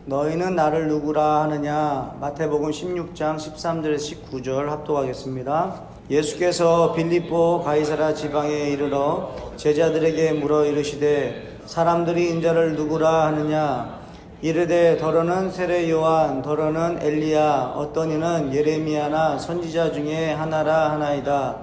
너희는 나를 누구라 하느냐. 마태복음 16장 13절에서 19절 합독하겠습니다. 예수께서 빌립보 가이사랴 지방에 이르러 제자들에게 물어 이르시되 사람들이 인자를 누구라 하느냐. 이르되 더러는 세례 요한, 더러는 엘리야, 어떤 이는 예레미야나 선지자 중에 하나라 하나이다.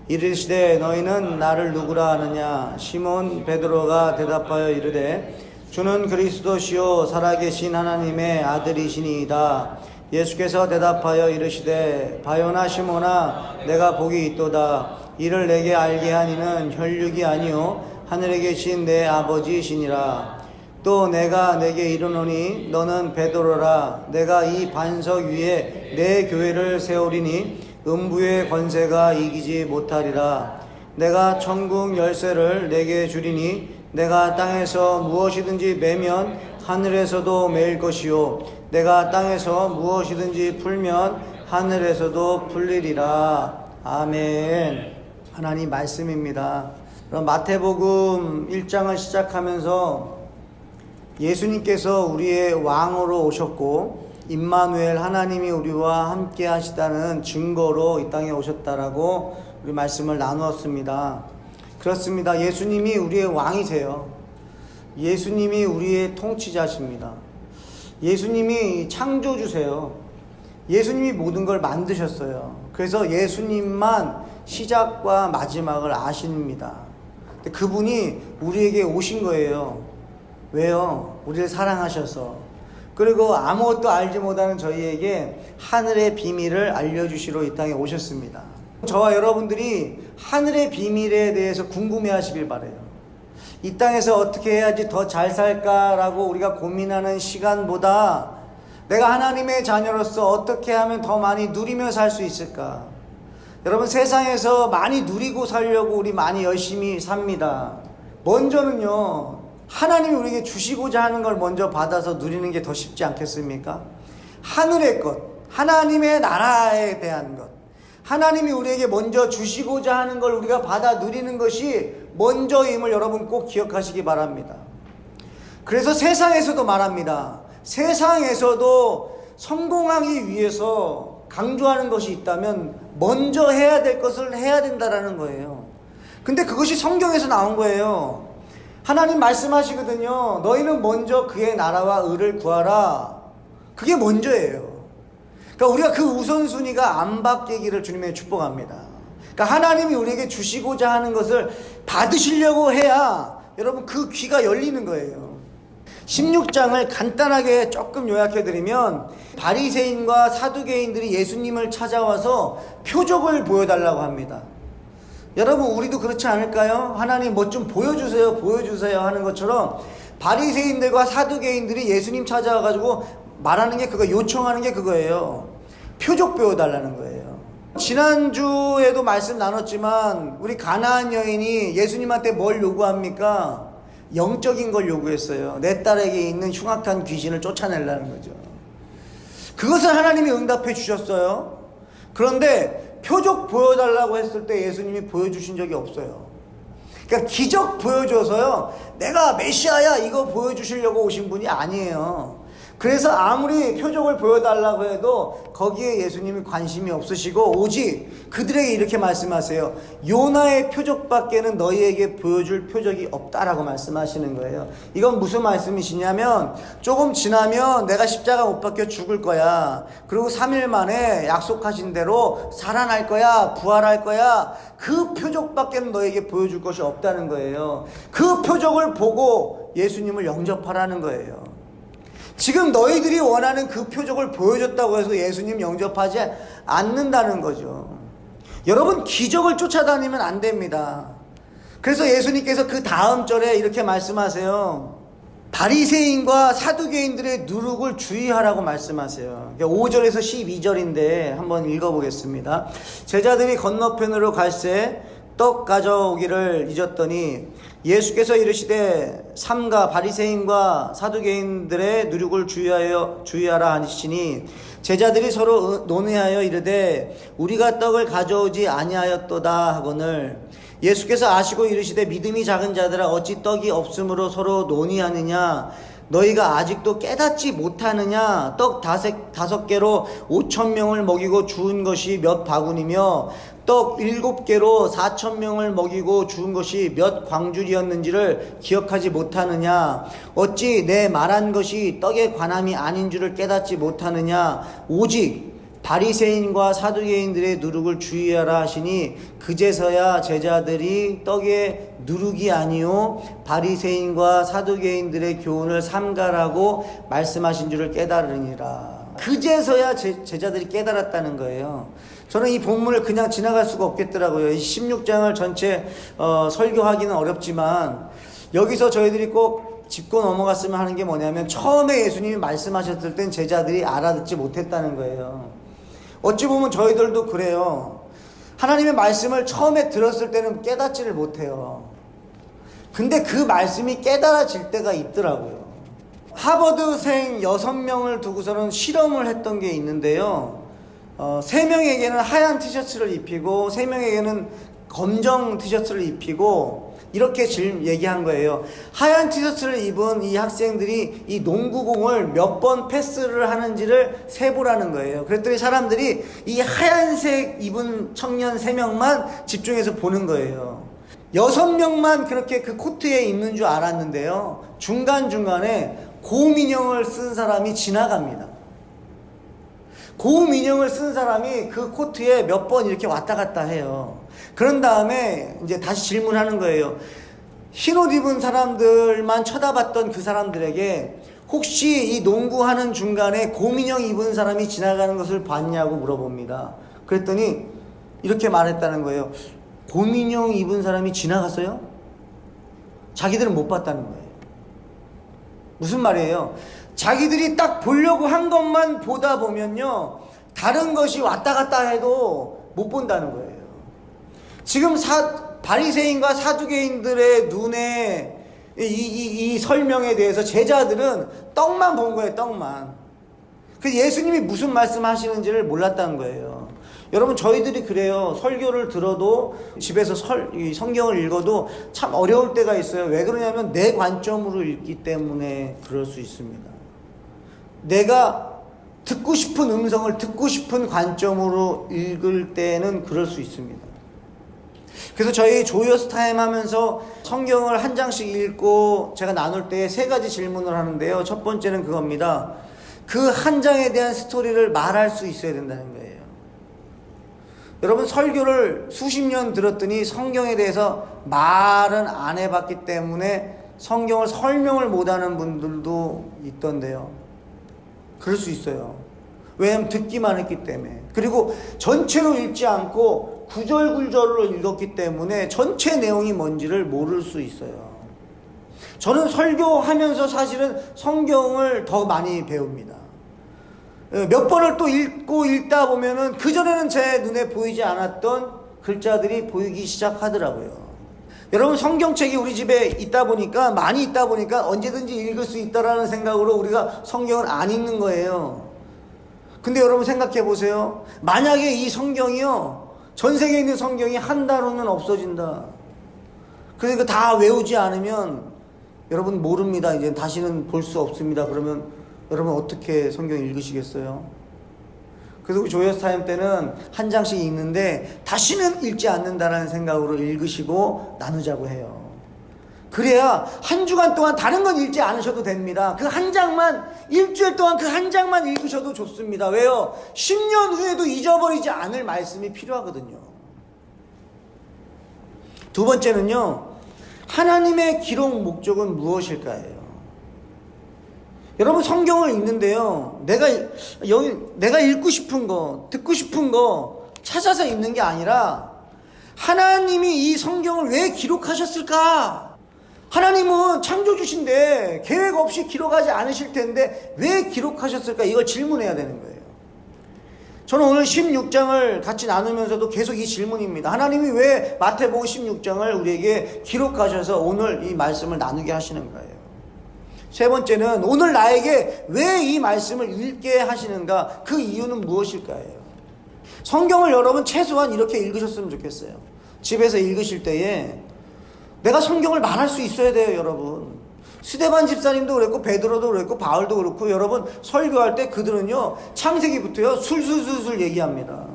이르시되 너희는 나를 누구라 하느냐. 시몬 베드로가 대답하여 이르되 주는 그리스도시요 살아계신 하나님의 아들이시니이다. 예수께서 대답하여 이르시되 바요나 시몬아, 내가 복이 있도다. 이를 내게 알게 하니는 혈육이 아니요 하늘에 계신 내 아버지시니라. 또 내가 내게 이르노니 너는 베드로라. 내가 이 반석 위에 내 교회를 세우리니 음부의 권세가 이기지 못하리라. 내가 천국 열쇠를 내게 주리니 내가 땅에서 무엇이든지 매면 하늘에서도 매일 것이요 내가 땅에서 무엇이든지 풀면 하늘에서도 풀리리라. 아멘. 하나님 말씀입니다. 그럼 마태복음 1장을 시작하면서 예수님께서 우리의 왕으로 오셨고 임마누엘, 하나님이 우리와 함께 하시다는 증거로 이 땅에 오셨다라고 우리 말씀을 나누었습니다. 그렇습니다. 예수님이 우리의 왕이세요. 예수님이 우리의 통치자십니다. 예수님이 창조주세요. 예수님이 모든 걸 만드셨어요. 그래서 예수님만 시작과 마지막을 아십니다. 그분이 우리에게 오신 거예요. 왜요? 우리를 사랑하셔서. 그리고 아무것도 알지 못하는 저희에게 하늘의 비밀을 알려주시러 이 땅에 오셨습니다. 저와 여러분들이 하늘의 비밀에 대해서 궁금해 하시길 바라요. 이 땅에서 어떻게 해야지 더 잘 살까라고 우리가 고민하는 시간보다 내가 하나님의 자녀로서 어떻게 하면 더 많이 누리며 살 수 있을까? 여러분, 세상에서 많이 누리고 살려고 우리 많이 열심히 삽니다. 먼저는요, 하나님이 우리에게 주시고자 하는 걸 먼저 받아서 누리는 게 더 쉽지 않겠습니까? 하늘의 것, 하나님의 나라에 대한 것, 하나님이 우리에게 먼저 주시고자 하는 걸 우리가 받아 누리는 것이 먼저임을 여러분 꼭 기억하시기 바랍니다. 그래서 세상에서도 말합니다. 세상에서도 성공하기 위해서 강조하는 것이 있다면 먼저 해야 될 것을 해야 된다라는 거예요. 근데 그것이 성경에서 나온 거예요. 하나님 말씀하시거든요. 너희는 먼저 그의 나라와 의를 구하라. 그게 먼저예요. 그러니까 우리가 그 우선순위가 안 바뀌기를 주님의 축복합니다. 그러니까 하나님이 우리에게 주시고자 하는 것을 받으시려고 해야 여러분 그 귀가 열리는 거예요. 16장을 간단하게 조금 요약해드리면 바리새인과 사두개인들이 예수님을 찾아와서 표적을 보여달라고 합니다. 여러분, 우리도 그렇지 않을까요? 하나님 뭐 좀 보여주세요, 보여주세요 하는 것처럼 바리새인들과 사두개인들이 예수님 찾아와가지고 말하는 게 그거, 요청하는 게 그거예요. 표적 보여달라는 거예요. 지난주에도 말씀 나눴지만 우리 가나안 여인이 예수님한테 뭘 요구합니까? 영적인 걸 요구했어요. 내 딸에게 있는 흉악한 귀신을 쫓아내려는 거죠. 그것을 하나님이 응답해 주셨어요. 그런데 표적 보여달라고 했을 때 예수님이 보여주신 적이 없어요. 그러니까 기적 보여줘서요, 내가 메시아야 이거 보여주시려고 오신 분이 아니에요. 그래서 아무리 표적을 보여달라고 해도 거기에 예수님이 관심이 없으시고 오직 그들에게 이렇게 말씀하세요. 요나의 표적밖에는 너희에게 보여줄 표적이 없다라고 말씀하시는 거예요. 이건 무슨 말씀이시냐면 조금 지나면 내가 십자가 못 박혀 죽을 거야. 그리고 3일 만에 약속하신 대로 살아날 거야. 부활할 거야. 그 표적밖에는 너희에게 보여줄 것이 없다는 거예요. 그 표적을 보고 예수님을 영접하라는 거예요. 지금 너희들이 원하는 그 표적을 보여줬다고 해서 예수님 영접하지 않는다는 거죠. 여러분, 기적을 쫓아다니면 안 됩니다. 그래서 예수님께서 그 다음 절에 이렇게 말씀하세요. 바리새인과 사두개인들의 누룩을 주의하라고 말씀하세요. 5절에서 12절인데 한번 읽어보겠습니다. 제자들이 건너편으로 갈새 떡 가져오기를 잊었더니 예수께서 이르시되 삼가 바리새인과 사두개인들의 누룩을 주의하라 하시니 제자들이 서로 논의하여 이르되 우리가 떡을 가져오지 아니하였도다 하거늘 예수께서 아시고 이르시되 믿음이 작은 자들아 어찌 떡이 없으므로 서로 논의하느냐 너희가 아직도 깨닫지 못하느냐? 떡 다섯 개로 5,000명을 먹이고 주운 것이 몇 바구니며 떡 7개로 4,000명을 먹이고 주운 것이 몇 광줄이었는지를 기억하지 못하느냐? 어찌 내 말한 것이 떡에 관함이 아닌 줄을 깨닫지 못하느냐? 오직 바리새인과 사두개인들의 누룩을 주의하라 하시니 그제서야 제자들이 떡의 누룩이 아니요 바리새인과 사두개인들의 교훈을 삼가라고 말씀하신 줄을 깨달으니라. 그제서야 제자들이 깨달았다는 거예요. 저는 이 본문을 그냥 지나갈 수가 없겠더라고요. 이 16장을 전체 설교하기는 어렵지만 여기서 저희들이 꼭 짚고 넘어갔으면 하는 게 뭐냐면, 처음에 예수님이 말씀하셨을 땐 제자들이 알아듣지 못했다는 거예요. 어찌 보면 저희들도 그래요. 하나님의 말씀을 처음에 들었을 때는 깨닫지를 못해요. 근데 그 말씀이 깨달아질 때가 있더라고요. 하버드생 6명을 두고서는 실험을 했던 게 있는데요. 3명에게는 하얀 티셔츠를 입히고 3명에게는 검정 티셔츠를 입히고 이렇게 얘기한 거예요. 하얀 티셔츠를 입은 이 학생들이 이 농구공을 몇 번 패스를 하는지를 세보라는 거예요. 그랬더니 사람들이 이 하얀색 입은 청년 3명만 집중해서 보는 거예요. 6명만 그렇게 그 코트에 있는 줄 알았는데요, 중간중간에 고민형을 쓴 사람이 지나갑니다. 고민형을 쓴 사람이 그 코트에 몇 번 이렇게 왔다 갔다 해요. 그런 다음에 이제 다시 질문하는 거예요. 흰옷 입은 사람들만 쳐다봤던 그 사람들에게 혹시 이 농구하는 중간에 고민형 입은 사람이 지나가는 것을 봤냐고 물어봅니다. 그랬더니 이렇게 말했다는 거예요. 고민형 입은 사람이 지나갔어요? 자기들은 못 봤다는 거예요. 무슨 말이에요? 자기들이 딱 보려고 한 것만 보다 보면요, 다른 것이 왔다 갔다 해도 못 본다는 거예요. 지금 바리새인과 사두개인들의 눈에 이 설명에 대해서 제자들은 떡만 본 거예요. 떡만. 그래서 예수님이 무슨 말씀하시는지를 몰랐다는 거예요. 여러분, 저희들이 그래요. 설교를 들어도 집에서 성경을 읽어도 참 어려울 때가 있어요. 왜 그러냐면 내 관점으로 읽기 때문에 그럴 수 있습니다. 내가 듣고 싶은 음성을 듣고 싶은 관점으로 읽을 때는 그럴 수 있습니다. 그래서 저희 조이어스 타임 하면서 성경을 한 장씩 읽고 제가 나눌 때 3가지 질문을 하는데요. 첫 번째는 그겁니다. 그 한 장에 대한 스토리를 말할 수 있어야 된다는 거예요. 여러분, 설교를 수십 년 들었더니 성경에 대해서 말은 안 해봤기 때문에 성경을 설명을 못하는 분들도 있던데요. 그럴 수 있어요. 왜냐하면 듣기만 했기 때문에. 그리고 전체로 읽지 않고 구절구절로 읽었기 때문에 전체 내용이 뭔지를 모를 수 있어요. 저는 설교하면서 사실은 성경을 더 많이 배웁니다. 몇 번을 또 읽다 보면은 그전에는 제 눈에 보이지 않았던 글자들이 보이기 시작하더라고요. 여러분, 성경책이 우리 집에 있다 보니까, 많이 있다 보니까 언제든지 읽을 수 있다라는 생각으로 우리가 성경을 안 읽는 거예요. 근데 여러분 생각해 보세요. 만약에 이 성경이요, 전 세계에 있는 성경이 한 달 후는 없어진다. 그러니까 다 외우지 않으면 여러분 모릅니다. 이제 다시는 볼 수 없습니다. 그러면 여러분 어떻게 성경 읽으시겠어요? 그래서 우리 조이어스 타임 때는 한 장씩 읽는데 다시는 읽지 않는다는 생각으로 읽으시고 나누자고 해요. 그래야 한 주간 동안 다른 건 읽지 않으셔도 됩니다. 그 한 장만, 일주일 동안 그 한 장만 읽으셔도 좋습니다. 왜요? 10년 후에도 잊어버리지 않을 말씀이 필요하거든요. 두 번째는요, 하나님의 기록 목적은 무엇일까요? 여러분, 성경을 읽는데요, 내가 읽고 싶은 거, 듣고 싶은 거 찾아서 읽는 게 아니라 하나님이 이 성경을 왜 기록하셨을까? 하나님은 창조주신데 계획 없이 기록하지 않으실 텐데 왜 기록하셨을까? 이걸 질문해야 되는 거예요. 저는 오늘 16장을 같이 나누면서도 계속 이 질문입니다. 하나님이 왜 마태복음 16장을 우리에게 기록하셔서 오늘 이 말씀을 나누게 하시는 거예요. 세 번째는 오늘 나에게 왜 이 말씀을 읽게 하시는가? 그 이유는 무엇일까요? 성경을 여러분 최소한 이렇게 읽으셨으면 좋겠어요. 집에서 읽으실 때에 내가 성경을 말할 수 있어야 돼요, 여러분. 스데반 집사님도 그랬고 베드로도 그랬고 바울도 그렇고 여러분 설교할 때 그들은요 창세기부터요 술술술술 얘기합니다.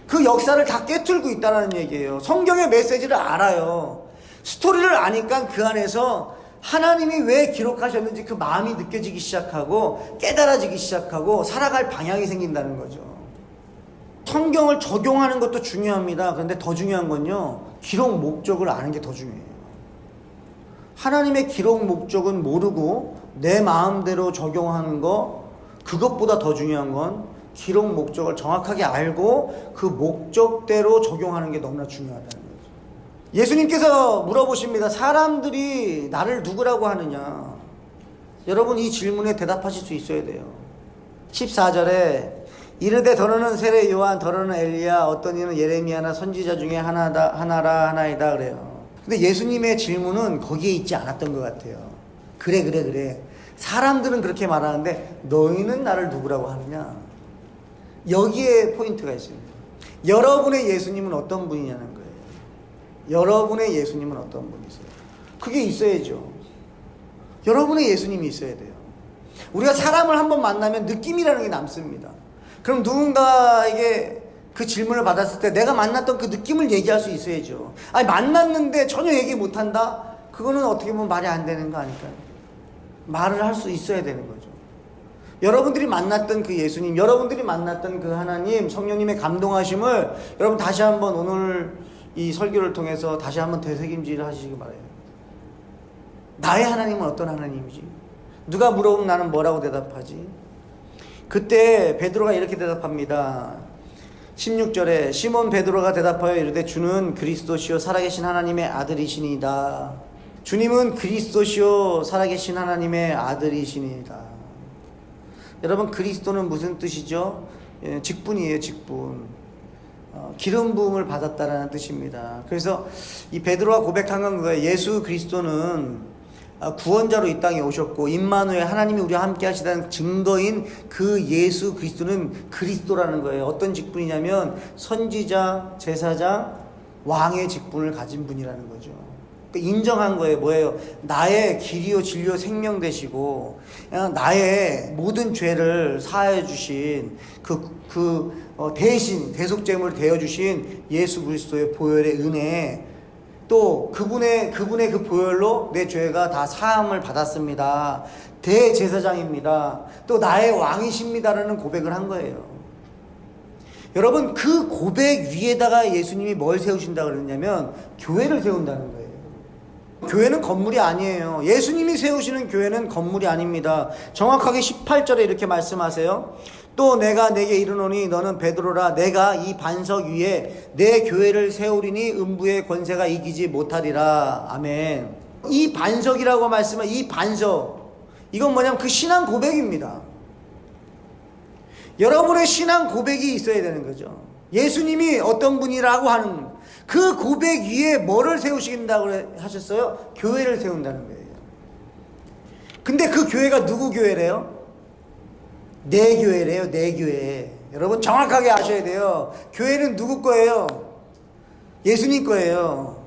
그 역사를 다 깨뚫고 있다는 얘기예요. 성경의 메시지를 알아요. 스토리를 아니까 그 안에서 하나님이 왜 기록하셨는지 그 마음이 느껴지기 시작하고 깨달아지기 시작하고 살아갈 방향이 생긴다는 거죠. 성경을 적용하는 것도 중요합니다. 그런데 더 중요한 건요 기록 목적을 아는 게 더 중요해요. 하나님의 기록 목적은 모르고 내 마음대로 적용하는 거, 그것보다 더 중요한 건 기록 목적을 정확하게 알고 그 목적대로 적용하는 게 너무나 중요하다는 거죠. 예수님께서 물어보십니다. 사람들이 나를 누구라고 하느냐? 여러분 이 질문에 대답하실 수 있어야 돼요. 14절에 이르되 더러는 세례 요한, 더러는 엘리야, 어떤 이는 예레미야나 선지자 중에 하나이다 그래요. 근데 예수님의 질문은 거기에 있지 않았던 것 같아요. 그래. 사람들은 그렇게 말하는데 너희는 나를 누구라고 하느냐? 여기에 포인트가 있습니다. 여러분의 예수님은 어떤 분이냐는 거예요. 여러분의 예수님은 어떤 분이세요? 그게 있어야죠. 여러분의 예수님이 있어야 돼요. 우리가 사람을 한번 만나면 느낌이라는 게 남습니다. 그럼 누군가에게 그 질문을 받았을 때 내가 만났던 그 느낌을 얘기할 수 있어야죠. 아니 만났는데 전혀 얘기 못한다? 그거는 어떻게 보면 말이 안 되는 거 아닐까요? 말을 할 수 있어야 되는 거죠. 여러분들이 만났던 그 예수님, 여러분들이 만났던 그 하나님, 성령님의 감동하심을 여러분 다시 한번 오늘 이 설교를 통해서 다시 한번 되새김질 하시기 바라요. 나의 하나님은 어떤 하나님이지? 누가 물어보면 나는 뭐라고 대답하지? 그때 베드로가 이렇게 대답합니다. 16절에 시몬 베드로가 대답하여 이르되 주는 그리스도시요 살아계신 하나님의 아들이시니이다. 주님은 그리스도시요 살아계신 하나님의 아들이시니이다. 여러분 그리스도는 무슨 뜻이죠? 직분이에요. 직분. 기름 부음을 받았다라는 뜻입니다. 그래서 이 베드로가 고백한 건 그거예요. 예수 그리스도는 구원자로 이 땅에 오셨고 임마누엘 하나님이 우리와 함께 하시다는 증거인 그 예수 그리스도는 그리스도라는 거예요. 어떤 직분이냐면 선지자, 제사장, 왕의 직분을 가진 분이라는 거죠. 그러니까 인정한 거예요. 뭐예요? 나의 길이요 진리요 생명 되시고 나의 모든 죄를 사하여 주신 대신 대속제물 되어 주신 예수 그리스도의 보혈의 은혜, 또 그분의 그 보혈로 내 죄가 다 사함을 받았습니다. 대제사장입니다. 또 나의 왕이십니다라는 고백을 한 거예요. 여러분 그 고백 위에다가 예수님이 뭘 세우신다 그랬냐면 교회를 세운다는 거예요. 교회는 건물이 아니에요. 예수님이 세우시는 교회는 건물이 아닙니다. 정확하게 18절에 이렇게 말씀하세요. 또 내가 내게 이르노니 너는 베드로라. 내가 이 반석 위에 내 교회를 세우리니 음부의 권세가 이기지 못하리라. 아멘. 이 반석이라고 말씀은 이 반석, 이건 뭐냐면 그 신앙 고백입니다. 여러분의 신앙 고백이 있어야 되는 거죠. 예수님이 어떤 분이라고 하는 그 고백 위에 뭐를 세우신다고 하셨어요? 교회를 세운다는 거예요. 근데 그 교회가 누구 교회래요? 내 교회래요. 내 교회. 여러분 정확하게 아셔야 돼요. 교회는 누구 거예요? 예수님 거예요.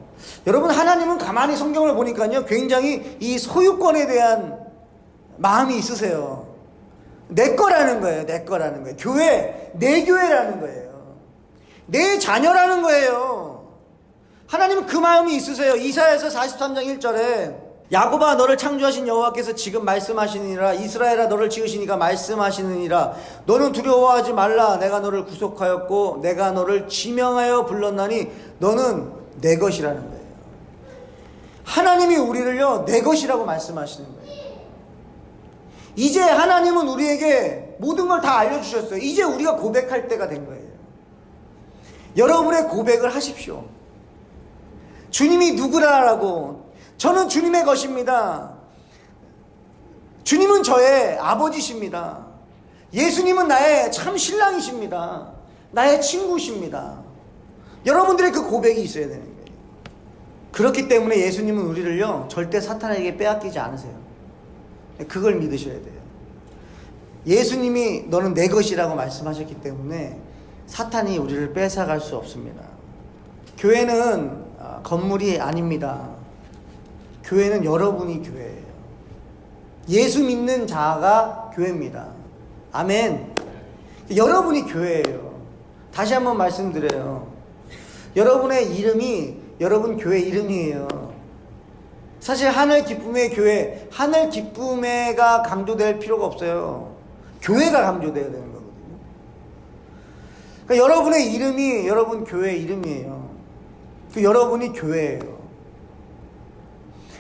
여러분 하나님은 가만히 성경을 보니까요 굉장히 이 소유권에 대한 마음이 있으세요. 내 거라는 거예요. 내 거라는 거예요. 교회, 내 교회라는 거예요. 내 자녀라는 거예요. 하나님은 그 마음이 있으세요. 이사야서 43장 1절에 야곱아 너를 창조하신 여호와께서 지금 말씀하시느니라. 이스라엘아 너를 지으시니까 말씀하시느니라. 너는 두려워하지 말라. 내가 너를 구속하였고 내가 너를 지명하여 불렀나니 너는 내 것이라는 거예요. 하나님이 우리를요 내 것이라고 말씀하시는 거예요. 이제 하나님은 우리에게 모든 걸 다 알려주셨어요. 이제 우리가 고백할 때가 된 거예요. 여러분의 고백을 하십시오. 주님이 누구라라고. 저는 주님의 것입니다. 주님은 저의 아버지십니다. 예수님은 나의 참 신랑이십니다. 나의 친구십니다. 여러분들의 그 고백이 있어야 되는 거예요. 그렇기 때문에 예수님은 우리를요 절대 사탄에게 빼앗기지 않으세요. 그걸 믿으셔야 돼요. 예수님이 너는 내 것이라고 말씀하셨기 때문에 사탄이 우리를 뺏어갈 수 없습니다. 교회는 건물이 아닙니다. 교회는 여러분이 교회예요. 예수 믿는 자가 교회입니다. 아멘. 여러분이 교회예요. 다시 한번 말씀드려요. 여러분의 이름이 여러분 교회 이름이에요. 사실 하늘 기쁨의 교회, 하늘 기쁨회가 강조될 필요가 없어요. 교회가 강조돼야 되는 거거든요. 그러니까 여러분의 이름이 여러분 교회 이름이에요. 여러분이 교회예요.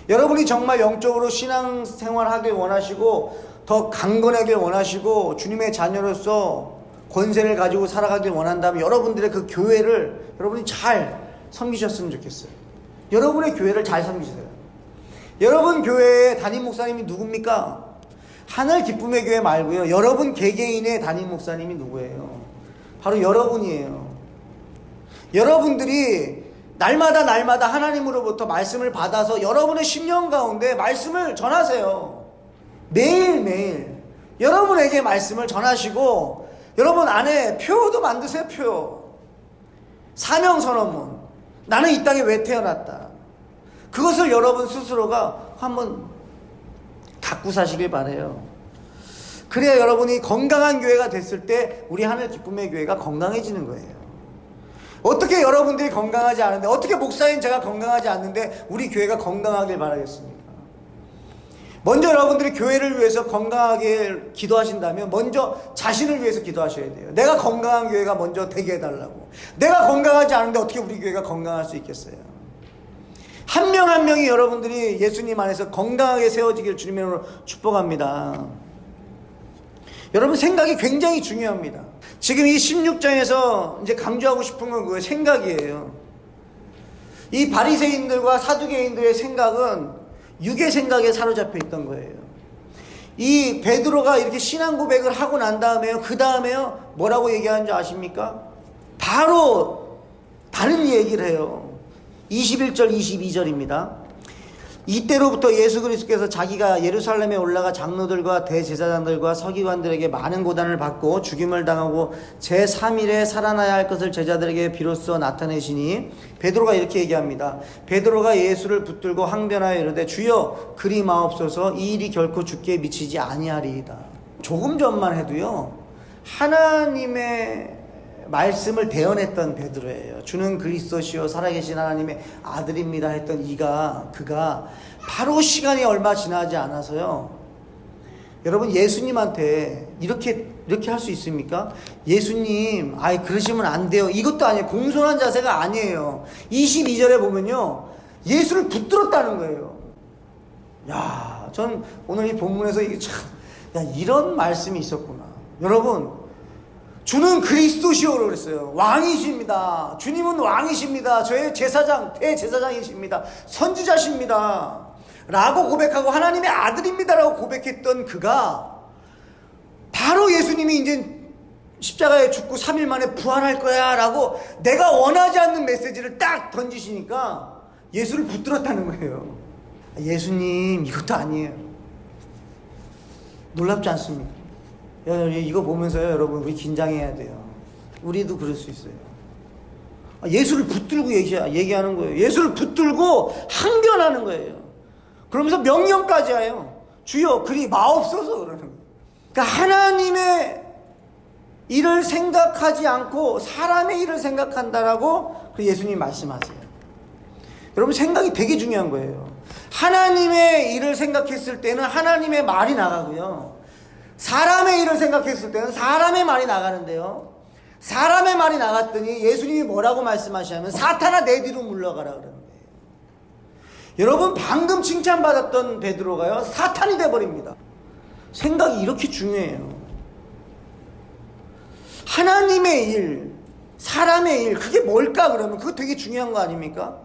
여러분이 정말 영적으로 신앙생활하길 원하시고 더 강건하길 원하시고 주님의 자녀로서 권세를 가지고 살아가길 원한다면 여러분들의 그 교회를 여러분이 잘 섬기셨으면 좋겠어요. 여러분의 교회를 잘 섬기세요. 여러분 교회의 담임 목사님이 누굽니까? 하늘 기쁨의 교회 말고요. 여러분 개개인의 담임 목사님이 누구예요? 바로 여러분이에요. 여러분들이 날마다 하나님으로부터 말씀을 받아서 여러분의 심령 가운데 말씀을 전하세요. 매일매일 여러분에게 말씀을 전하시고 여러분 안에 표도 만드세요. 표. 사명선언문. 나는 이 땅에 왜 태어났다. 그것을 여러분 스스로가 한번 갖고 사시길 바라요. 그래야 여러분이 건강한 교회가 됐을 때 우리 하늘 기쁨의 교회가 건강해지는 거예요. 어떻게 여러분들이 건강하지 않은데, 어떻게 목사인 제가 건강하지 않는데 우리 교회가 건강하길 바라겠습니까? 먼저 여러분들이 교회를 위해서 건강하게 기도하신다면 먼저 자신을 위해서 기도하셔야 돼요. 내가 건강한 교회가 먼저 되게 해달라고. 내가 건강하지 않은데 어떻게 우리 교회가 건강할 수 있겠어요? 한 명 한 명이 여러분들이 예수님 안에서 건강하게 세워지길 주님으로 축복합니다. 여러분 생각이 굉장히 중요합니다. 지금 이 16장에서 이제 강조하고 싶은 건 그거예요. 생각이에요. 이 바리새인들과 사두개인들의 생각은 육의 생각에 사로잡혀 있던 거예요. 이 베드로가 이렇게 신앙 고백을 하고 난 다음에요. 그 다음에요. 뭐라고 얘기하는 줄 아십니까? 바로 다른 얘기를 해요. 21절 22절입니다. 이때로부터 예수 그리스도께서 자기가 예루살렘에 올라가 장로들과 대제사장들과 서기관들에게 많은 고난을 받고 죽임을 당하고 제3일에 살아나야 할 것을 제자들에게 비로소 나타내시니 베드로가 이렇게 얘기합니다. 베드로가 예수를 붙들고 항변하여 이르되 주여 그리 마옵소서 이 일이 결코 주께 미치지 아니하리이다. 조금 전만 해도요 하나님의 말씀을 대언했던 베드로예요. 주는 그리스도시요 살아계신 하나님의 아들입니다 했던 그가 바로 시간이 얼마 지나지 않아서요. 여러분 예수님한테 이렇게 할 수 있습니까? 예수님, 그러시면 안 돼요. 이것도 아니에요. 공손한 자세가 아니에요. 22절에 보면요. 예수를 붙들었다는 거예요. 야, 전 오늘 이 본문에서 이게 이런 말씀이 있었구나. 여러분, 주는 그리스도시오로 그랬어요. 왕이십니다. 주님은 왕이십니다. 저의 제사장, 대제사장이십니다. 선지자십니다. 라고 고백하고 하나님의 아들입니다. 라고 고백했던 그가 바로 예수님이 이제 십자가에 죽고 3일 만에 부활할 거야 라고 내가 원하지 않는 메시지를 딱 던지시니까 예수를 붙들었다는 거예요. 예수님, 이것도 아니에요. 놀랍지 않습니까? 이거 보면서요, 여러분, 우리 긴장해야 돼요. 우리도 그럴 수 있어요. 예수를 붙들고 얘기하는 거예요. 예수를 붙들고 항변하는 거예요. 그러면서 명령까지 해요. 주여, 그리 마옵소서 그러는 거예요. 그러니까 하나님의 일을 생각하지 않고 사람의 일을 생각한다라고 예수님이 말씀하세요. 여러분, 생각이 되게 중요한 거예요. 하나님의 일을 생각했을 때는 하나님의 말이 나가고요. 사람의 일을 생각했을 때는 사람의 말이 나가는데요. 사람의 말이 나갔더니 예수님이 뭐라고 말씀하시냐면 사탄아 내 뒤로 물러가라 그러는 거예요. 여러분 방금 칭찬받았던 베드로가요 사탄이 돼버립니다. 생각이 이렇게 중요해요. 하나님의 일, 사람의 일 그게 뭘까 그러면 그거 되게 중요한 거 아닙니까?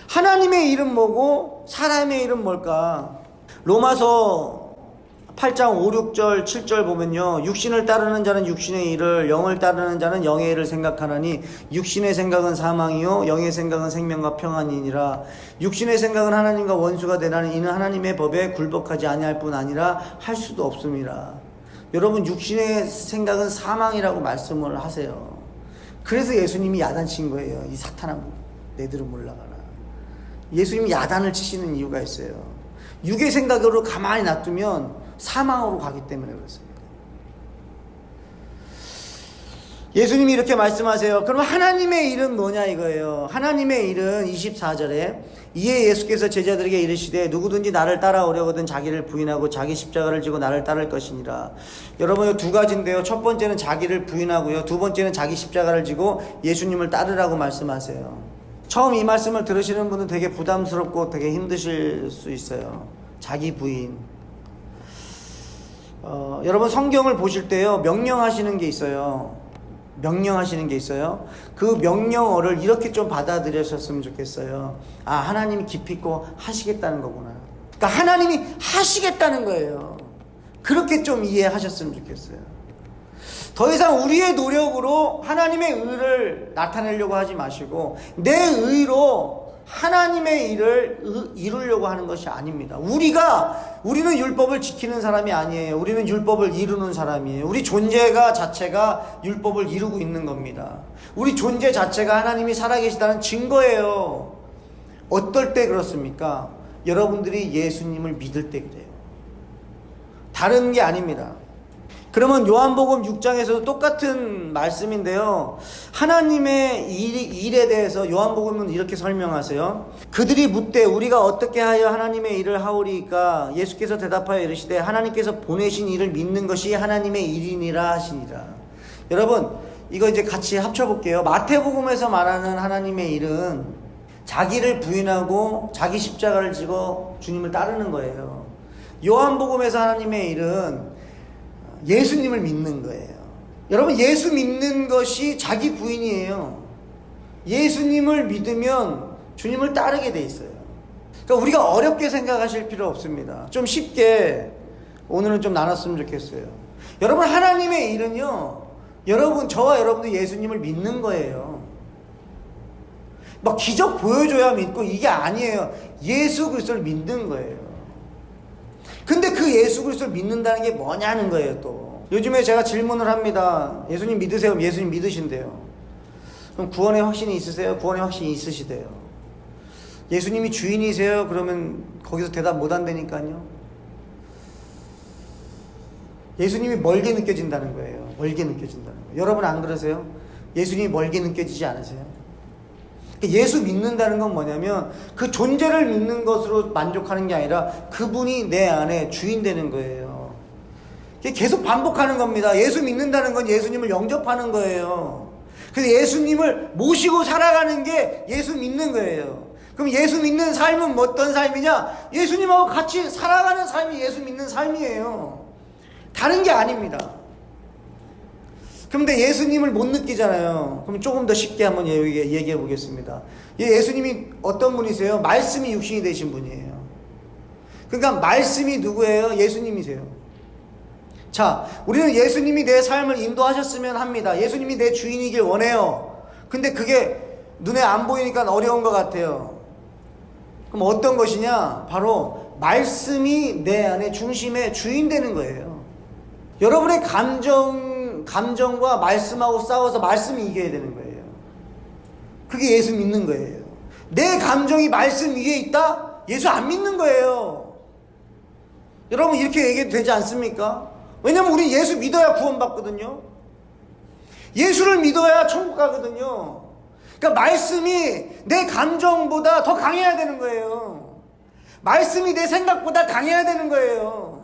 하나님의 일은 뭐고 사람의 일은 뭘까? 로마서 8장 5, 6절, 7절 보면요. 육신을 따르는 자는 육신의 일을, 영을 따르는 자는 영의 일을 생각하나니 육신의 생각은 사망이요 영의 생각은 생명과 평안이니라. 육신의 생각은 하나님과 원수가 되나니 이는 하나님의 법에 굴복하지 아니할 뿐 아니라 할 수도 없음이라. 여러분 육신의 생각은 사망이라고 말씀을 하세요. 그래서 예수님이 야단친 거예요. 이 사탄아 내 뒤로 물러가라. 예수님이 야단을 치시는 이유가 있어요. 육의 생각으로 가만히 놔두면 사망으로 가기 때문에 그렇습니다. 예수님이 이렇게 말씀하세요. 그럼 하나님의 일은 뭐냐 이거예요. 하나님의 일은 24절에 이에 예수께서 제자들에게 이르시되 누구든지 나를 따라오려거든 자기를 부인하고 자기 십자가를 지고 나를 따를 것이니라. 여러분, 두 가지인데요. 첫 번째는 자기를 부인하고요. 두 번째는 자기 십자가를 지고 예수님을 따르라고 말씀하세요. 처음 이 말씀을 들으시는 분은 되게 부담스럽고 되게 힘드실 수 있어요. 자기 부인. 여러분, 성경을 보실 때요, 명령하시는 게 있어요. 그 명령어를 이렇게 좀 받아들여셨으면 좋겠어요. 아, 하나님이 깊이 있고 하시겠다는 거구나. 그러니까 하나님이 하시겠다는 거예요. 그렇게 좀 이해하셨으면 좋겠어요. 더 이상 우리의 노력으로 하나님의 의를 나타내려고 하지 마시고 내 의로 하나님의 일을 이루려고 하는 것이 아닙니다. 우리는 율법을 지키는 사람이 아니에요. 우리는 율법을 이루는 사람이에요. 우리 존재가 자체가 율법을 이루고 있는 겁니다. 우리 존재 자체가 하나님이 살아계시다는 증거예요. 어떨 때 그렇습니까? 여러분들이 예수님을 믿을 때 그래요. 다른 게 아닙니다. 그러면 요한복음 6장에서도 똑같은 말씀인데요. 하나님의 일에 대해서 요한복음은 이렇게 설명하세요. 그들이 묻되 우리가 어떻게 하여 하나님의 일을 하오리까? 예수께서 대답하여 이르시되 하나님께서 보내신 일을 믿는 것이 하나님의 일이니라 하시니라. 여러분, 이거 이제 같이 합쳐볼게요. 마태복음에서 말하는 하나님의 일은 자기를 부인하고 자기 십자가를 지고 주님을 따르는 거예요. 요한복음에서 하나님의 일은 예수님을 믿는 거예요. 여러분, 예수 믿는 것이 자기 부인이에요. 예수님을 믿으면 주님을 따르게 돼 있어요. 그러니까 우리가 어렵게 생각하실 필요 없습니다. 좀 쉽게 오늘은 좀 나눴으면 좋겠어요. 여러분, 하나님의 일은요, 저와 여러분도 예수님을 믿는 거예요. 막 기적 보여줘야 믿고 이게 아니에요. 예수 그리스도를 믿는 거예요. 근데 그 예수 그리스도를 믿는다는 게 뭐냐는 거예요. 또 요즘에 제가 질문을 합니다. 예수님 믿으세요? 예수님 믿으신대요. 그럼 구원의 확신이 있으세요? 구원의 확신이 있으시대요. 예수님이 주인이세요? 그러면 거기서 대답 못 한다니까요. 예수님이 멀게 느껴진다는 거예요. 멀게 느껴진다는 거예요. 여러분 안 그러세요? 예수님이 멀게 느껴지지 않으세요? 예수 믿는다는 건 뭐냐면 그 존재를 믿는 것으로 만족하는 게 아니라 그분이 내 안에 주인 되는 거예요. 계속 반복하는 겁니다. 예수 믿는다는 건 예수님을 영접하는 거예요. 그래서 예수님을 모시고 살아가는 게 예수 믿는 거예요. 그럼 예수 믿는 삶은 어떤 삶이냐? 예수님하고 같이 살아가는 삶이 예수 믿는 삶이에요. 다른 게 아닙니다. 그런데 예수님을 못 느끼잖아요. 그럼 조금 더 쉽게 한번 얘기해 보겠습니다. 예수님이 어떤 분이세요? 말씀이 육신이 되신 분이에요. 그러니까 말씀이 누구예요? 예수님이세요. 자, 우리는 예수님이 내 삶을 인도하셨으면 합니다. 예수님이 내 주인이길 원해요. 근데 그게 눈에 안 보이니까 어려운 것 같아요. 그럼 어떤 것이냐? 바로 말씀이 내 안에 중심에 주인 되는 거예요. 여러분의 감정과 말씀하고 싸워서 말씀이 이겨야 되는 거예요. 그게 예수 믿는 거예요. 내 감정이 말씀 위에 있다? 예수 안 믿는 거예요. 여러분, 이렇게 얘기해도 되지 않습니까? 왜냐면 우리 예수 믿어야 구원받거든요. 예수를 믿어야 천국 가거든요. 그러니까 말씀이 내 감정보다 더 강해야 되는 거예요. 말씀이 내 생각보다 강해야 되는 거예요.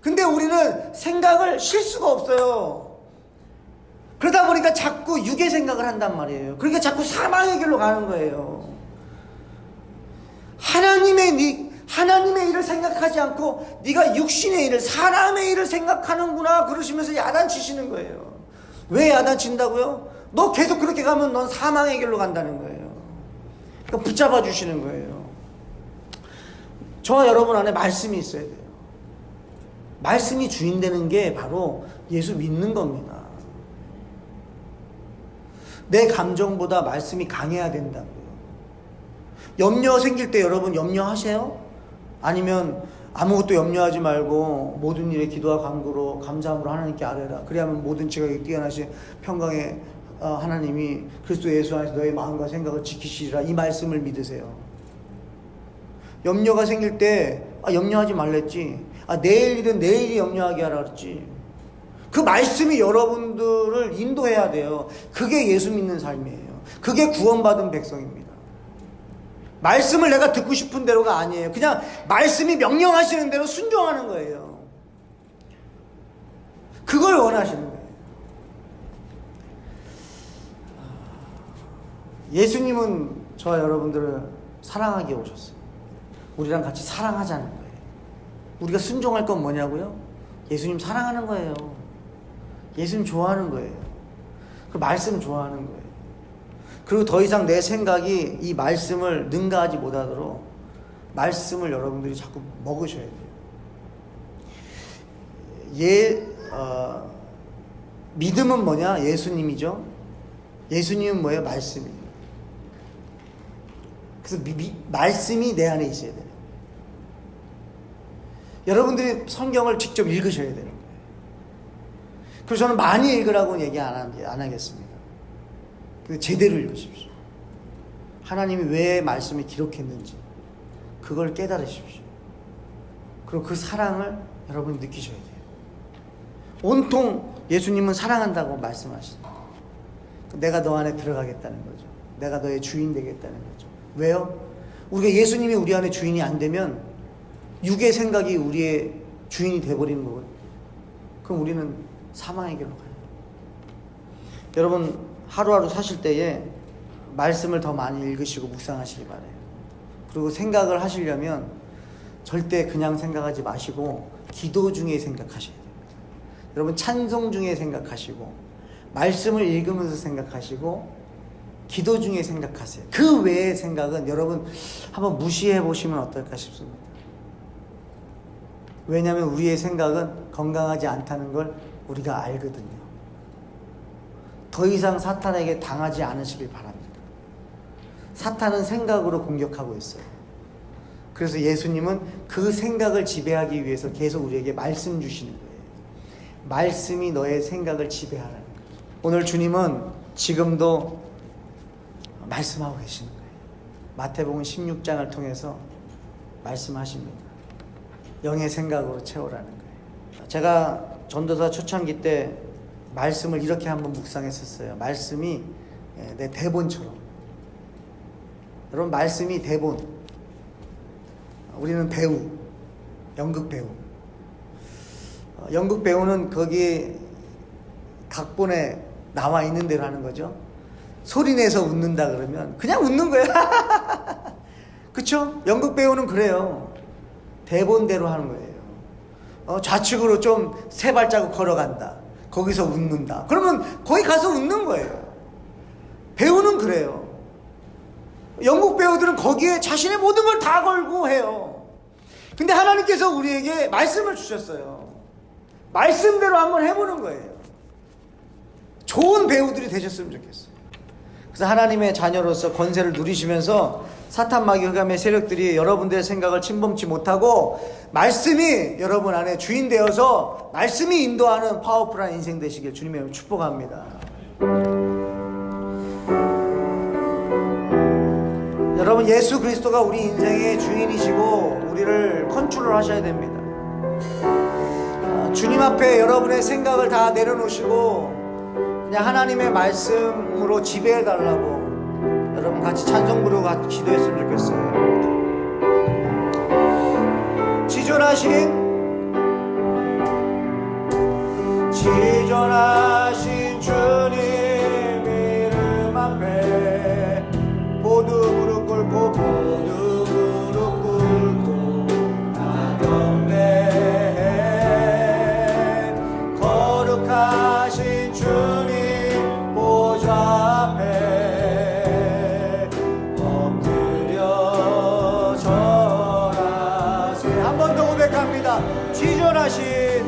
근데 우리는 생각을 쉴 수가 없어요. 그러다 보니까 자꾸 육의 생각을 한단 말이에요. 그러니까 자꾸 사망의 길로 가는 거예요. 하나님의 일을 생각하지 않고 네가 육신의 일을, 사람의 일을 생각하는구나 그러시면서 야단치시는 거예요. 왜 야단친다고요? 너 계속 그렇게 가면 넌 사망의 길로 간다는 거예요. 그러니까 붙잡아 주시는 거예요. 저와 여러분 안에 말씀이 있어야 돼요. 말씀이 주인 되는 게 바로 예수 믿는 겁니다. 내 감정보다 말씀이 강해야 된다고요. 염려 생길 때 여러분 염려하세요? 아니면 아무것도 염려하지 말고 모든 일에 기도와 간구로 감사함으로 하나님께 아뢰라. 그래야만 모든 지각에 뛰어나신 평강의 하나님이 그리스도 예수 안에서 너의 마음과 생각을 지키시리라. 이 말씀을 믿으세요. 염려가 생길 때 염려하지 말랬지. 내일 일은 내일이 염려하게 하라 그랬지. 그 말씀이 여러분들을 인도해야 돼요. 그게 예수 믿는 삶이에요. 그게 구원받은 백성입니다. 말씀을 내가 듣고 싶은 대로가 아니에요. 그냥 말씀이 명령하시는 대로 순종하는 거예요. 그걸 원하시는 거예요. 예수님은 저와 여러분들을 사랑하기에 오셨어요. 우리랑 같이 사랑하자는 거예요. 우리가 순종할 건 뭐냐고요? 예수님 사랑하는 거예요. 예수님 좋아하는 거예요. 그 말씀 좋아하는 거예요. 그리고 더 이상 내 생각이 이 말씀을 능가하지 못하도록 말씀을 여러분들이 자꾸 먹으셔야 돼요. 믿음은 뭐냐? 예수님이죠. 예수님은 뭐예요? 말씀이에요. 그래서 말씀이 내 안에 있어야 돼요. 여러분들이 성경을 직접 읽으셔야 되는 거예요. 그래서 저는 많이 읽으라고는 얘기 안 하겠습니다. 제대로 읽으십시오. 하나님이 왜 말씀을 기록했는지 그걸 깨달으십시오. 그리고 그 사랑을 여러분이 느끼셔야 돼요. 온통 예수님은 사랑한다고 말씀하시죠. 내가 너 안에 들어가겠다는 거죠. 내가 너의 주인 되겠다는 거죠. 왜요? 우리가 예수님이 우리 안에 주인이 안 되면 육의 생각이 우리의 주인이 돼버리는 거거든요. 그럼 우리는 사망의 길로 가요. 여러분 하루하루 사실 때에 말씀을 더 많이 읽으시고 묵상하시기 바라요. 그리고 생각을 하시려면 절대 그냥 생각하지 마시고 기도 중에 생각하셔야 됩니다. 여러분 찬송 중에 생각하시고 말씀을 읽으면서 생각하시고 기도 중에 생각하세요. 그 외의 생각은 여러분 한번 무시해 보시면 어떨까 싶습니다. 왜냐하면 우리의 생각은 건강하지 않다는 걸 우리가 알거든요. 더 이상 사탄에게 당하지 않으시길 바랍니다. 사탄은 생각으로 공격하고 있어요. 그래서 예수님은 그 생각을 지배하기 위해서 계속 우리에게 말씀 주시는 거예요. 말씀이 너의 생각을 지배하라는 거죠. 오늘 주님은 지금도 말씀하고 계시는 거예요. 마태복음 16장을 통해서 말씀하십니다. 영의 생각으로 채우라는 거예요. 제가 전도사 초창기 때 말씀을 이렇게 한번 묵상했었어요. 말씀이 내 대본처럼. 여러분 말씀이 대본. 우리는 배우, 연극 배우. 연극 배우는 거기 각본에 나와 있는 대로 하는 거죠. 소리내서 웃는다 그러면 그냥 웃는 거야. 그쵸? 연극 배우는 그래요. 대본대로 하는 거예요. 좌측으로 좀 세 발자국 걸어간다. 거기서 웃는다. 그러면 거기 가서 웃는 거예요. 배우는 그래요. 연극 배우들은 거기에 자신의 모든 걸 다 걸고 해요. 근데 하나님께서 우리에게 말씀을 주셨어요. 말씀대로 한번 해보는 거예요. 좋은 배우들이 되셨으면 좋겠어요. 그래서 하나님의 자녀로서 권세를 누리시면서 사탄 마귀 흑암의 세력들이 여러분들의 생각을 침범치 못하고 말씀이 여러분 안에 주인 되어서 말씀이 인도하는 파워풀한 인생 되시길 주님의 이름으로 축복합니다. 여러분 예수 그리스도가 우리 인생의 주인이시고 우리를 컨트롤 하셔야 됩니다. 주님 앞에 여러분의 생각을 다 내려놓으시고 그냥 하나님의 말씀으로 지배해달라고 여러분 같이 찬송 부르고 같이 기도했으면 좋겠어요. 지존하신 주님 이름 앞에 모두 무릎 꿇고 모두 무릎 꿇고 나 경배해. 거룩하신 주님 보좌 앞에 엎드려 절하세. 한 번 더 고백합니다. 지존하신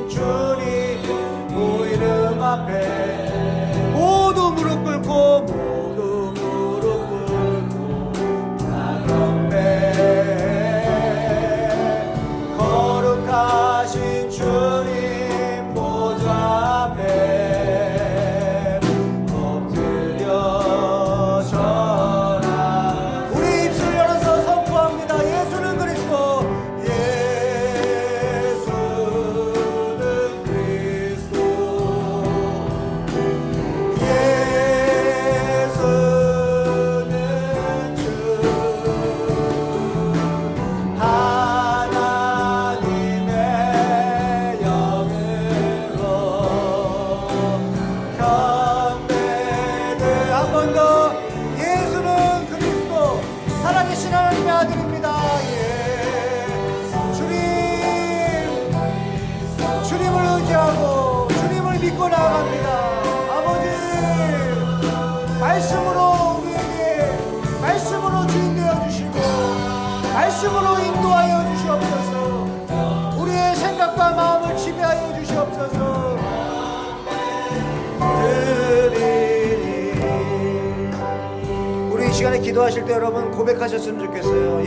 주님 그 이름 앞에 모두 무릎 꿇고 모두 무릎 꿇고 나 경배해. 거룩하신 주님 보좌 앞에 엎드려 절하. 우리 주님을 의지하고 주님을 믿고 나아갑니다. 아버지, 말씀으로 우리에게 말씀으로 주인 되어 주시고 말씀으로 인도하여 주시옵소서. 우리의 생각과 마음을 지배하여 주시옵소서. 우리 이 시간에 기도하실 때 여러분 고백하셨으면 좋겠어요.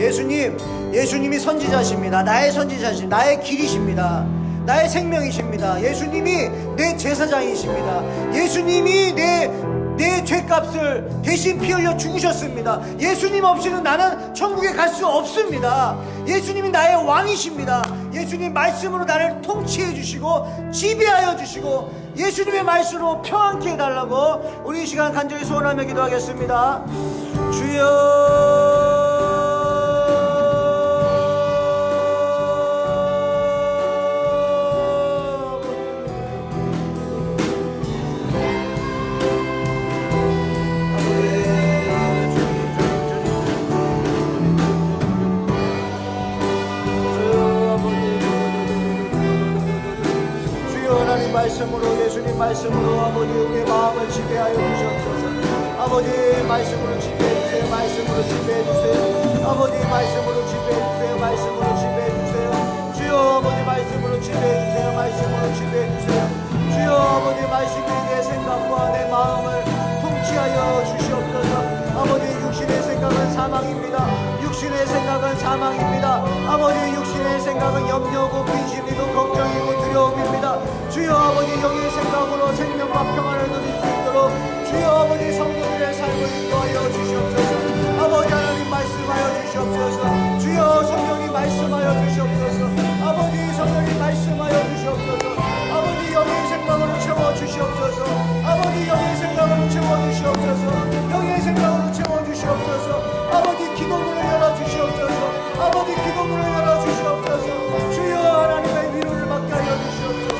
예수님이 선지자십니다. 나의 선지자십니다. 나의 길이십니다. 나의 생명이십니다. 예수님이 내 제사장이십니다. 예수님이 내 죄값을 대신 피 흘려 죽으셨습니다. 예수님 없이는 나는 천국에 갈 수 없습니다. 예수님이 나의 왕이십니다. 예수님 말씀으로 나를 통치해 주시고 지배하여 주시고 예수님의 말씀으로 평안케 해달라고 우리 이 시간 간절히 소원하며 기도하겠습니다. 주여, 말씀으로 예수님 말씀으로 아버지 우리의 마음을 지배하여 주시옵소서. 아버지 말씀으로 지배해 주세요. 말씀으로 지배해 주세요. 아버지 말씀으로 지배해 주세요. 말씀으로 지배해 주세요. 주여 아버지 말씀으로 지배해 주세요. 말씀으로 지배해 주세요. 주여 아버지 말씀이 내 생각과 내 마음을 통치하여 주시옵소서. 아버지 육신의 생각은 사망입니다. 육신의 생각은 사망입니다. 아버지 육신의 생각은 염려고 근심이고 걱정이고 두려움입니다. 주여 아버지 영의 생각으로 생명과 평안을 누릴 수 있도록 주여 아버지 성도들의 삶을 인도하여 주시옵소서. 아버지 하나님 말씀하여 주시옵소서. 주여 성령이 말씀하여 주시옵소서. 아버지 성령이 말씀하여 주시옵소서. 아버지 영의 생각으로 채워 주시옵소서. 아버지 영의 생각으로 채워 주시옵소서. 영의 생각으로 채워 주시옵소서. 아버지 기도문을 열어 주시옵소서. 아버지 기도문을 열어 주시옵소서. 주여 하나님의 위로를 받게 하여 주시옵소서.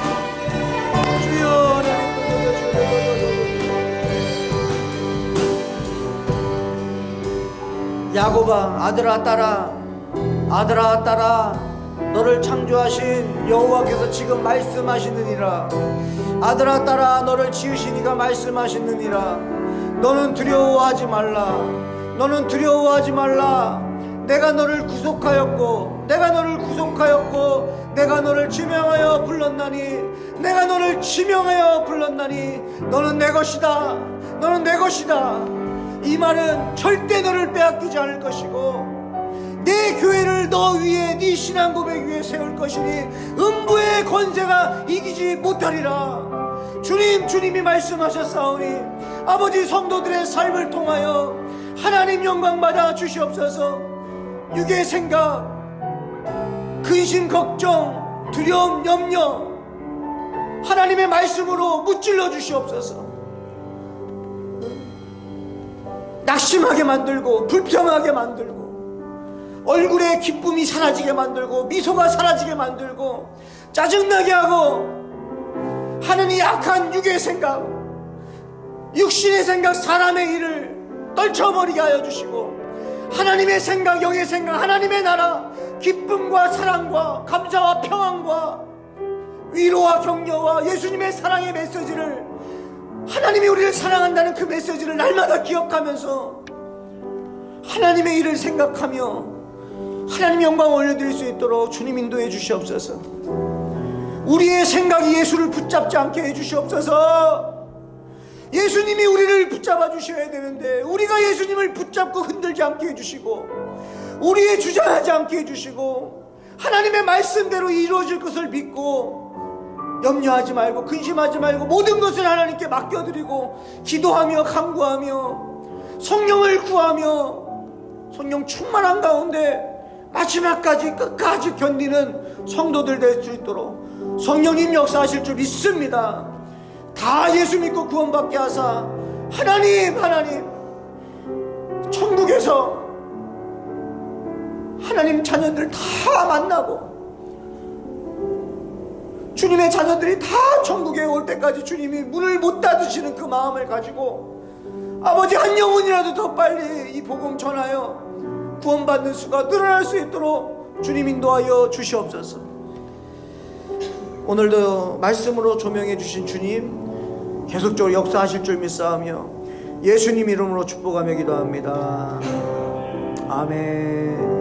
주여 하나님 야곱아, 아들아 딸아 너를 창조하신 여호와께서 지금 말씀하시느니라. 아들아 딸아 너를 지으신 이가 말씀하시느니라. 너는 두려워하지 말라. 너는 두려워하지 말라. 내가 너를 구속하였고 내가 너를 지명하여 불렀나니 내가 너를 지명하여 불렀나니 너는 내 것이다. 너는 내 것이다. 이 말은 절대 너를 빼앗기지 않을 것이고 내 교회를 너 위에 네 신앙 고백 위에 세울 것이니 음부의 권세가 이기지 못하리라. 주님이 말씀하셨사오니 아버지 성도들의 삶을 통하여 하나님 영광 받아 주시옵소서. 육의 생각, 근심, 걱정, 두려움, 염려 하나님의 말씀으로 무찔러 주시옵소서. 낙심하게 만들고 불평하게 만들고 얼굴에 기쁨이 사라지게 만들고 미소가 사라지게 만들고 짜증나게 하고 하는 이 악한 육의 생각, 육신의 생각, 사람의 일을 떨쳐버리게 하여 주시고 하나님의 생각, 영의 생각, 하나님의 나라, 기쁨과 사랑과 감사와 평안과 위로와 격려와 예수님의 사랑의 메시지를, 하나님이 우리를 사랑한다는 그 메시지를 날마다 기억하면서 하나님의 일을 생각하며 하나님 영광을 올려드릴 수 있도록 주님 인도해 주시옵소서. 우리의 생각이 예수를 붙잡지 않게 해 주시옵소서. 예수님이 우리를 붙잡아 주셔야 되는데 우리가 예수님을 붙잡고 흔들지 않게 해주시고 우리의 주장하지 않게 해주시고 하나님의 말씀대로 이루어질 것을 믿고 염려하지 말고 근심하지 말고 모든 것을 하나님께 맡겨드리고 기도하며 간구하며 성령을 구하며 성령 충만한 가운데 마지막까지 끝까지 견디는 성도들 될 수 있도록 성령님 역사하실 줄 믿습니다. 다 예수 믿고 구원받게 하사 하나님 천국에서 하나님 자녀들 다 만나고 주님의 자녀들이 다 천국에 올 때까지 주님이 문을 못 닫으시는 그 마음을 가지고 아버지 한 영혼이라도 더 빨리 이 복음 전하여 구원받는 수가 늘어날 수 있도록 주님 인도하여 주시옵소서. 오늘도 말씀으로 조명해 주신 주님 계속적으로 역사하실 줄 믿사오며 예수님 이름으로 축복하며 기도합니다. 아멘.